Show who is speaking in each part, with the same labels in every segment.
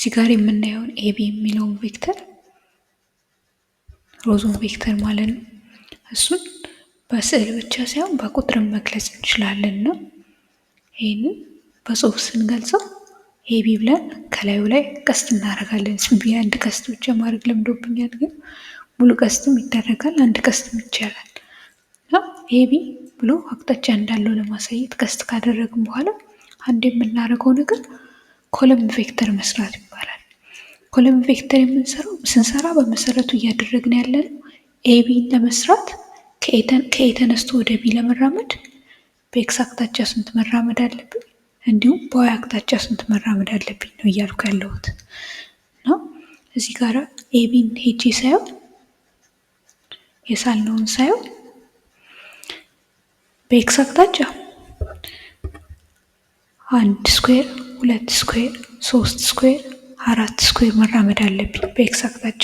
Speaker 1: እዚህ ጋር የምናየውን ኤቢ የሚለውን ቬክተር ሮዞን ቬክተር ማለት ነው። እሱን በስዕል ብቻ ሳይሆን በቁጥርም መግለጽ እንችላለን ነው። ይህንን በጽሁፍ ስንገልጸው ኤቢ ብለን ከላዩ ላይ ቀስት እናደርጋለን። ዝም ብዬ አንድ ቀስት ብቻ ማድረግ ለምዶብኛል፣ ግን ሙሉ ቀስትም ይደረጋል፣ አንድ ቀስትም ይቻላል። ኤቢ ብሎ አቅጣጫ እንዳለው ለማሳየት ቀስት ካደረግን በኋላ አንድ የምናደርገው ነገር ኮለም ቬክተር መስራት ይባላል። ኮለም ቬክተር ስንሰራ በመሰረቱ እያደረግን ያለነው ኤቢን ለመስራት ከኤ ተነስቶ ወደ ቢ ለመራመድ በኤክስ አቅጣጫ ስንት መራመድ አለብን፣ እንዲሁም በዋይ አቅጣጫ ስንት መራመድ አለብኝ ነው እያልኩ ያለሁት ነው። እዚህ ጋር ኤቢን ሄጄ ሳየው የሳልነውን ሳየው በኤክስ አቅጣጫ 1 ስኩዌር 2 ስኩዌር 3 ስኩዌር 4 ስኩዌር መራመድ አለብኝ። በኤክስ አቅጣጫ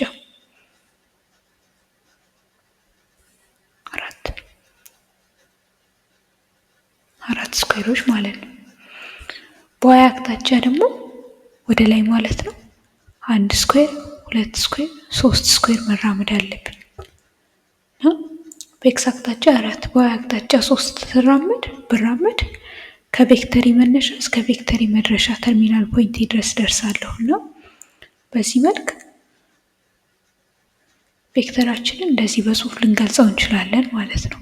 Speaker 1: አራት ስኩዌሮች ማለት ነው። በዋይ አቅጣጫ ደግሞ ወደ ላይ ማለት ነው 1 ስኩዌር 2 ስኩዌር 3 ስኩዌር መራመድ አለብኝ። በኤክስ አቅጣጫ 4 በዋይ አቅጣጫ 3 ብራመድ ከቬክተሪ መነሻ እስከ ቬክተሪ መድረሻ ተርሚናል ፖይንት ድረስ ደርሳለሁ እና በዚህ መልክ ቬክተራችንን እንደዚህ በጽሁፍ ልንገልጸው እንችላለን ማለት ነው።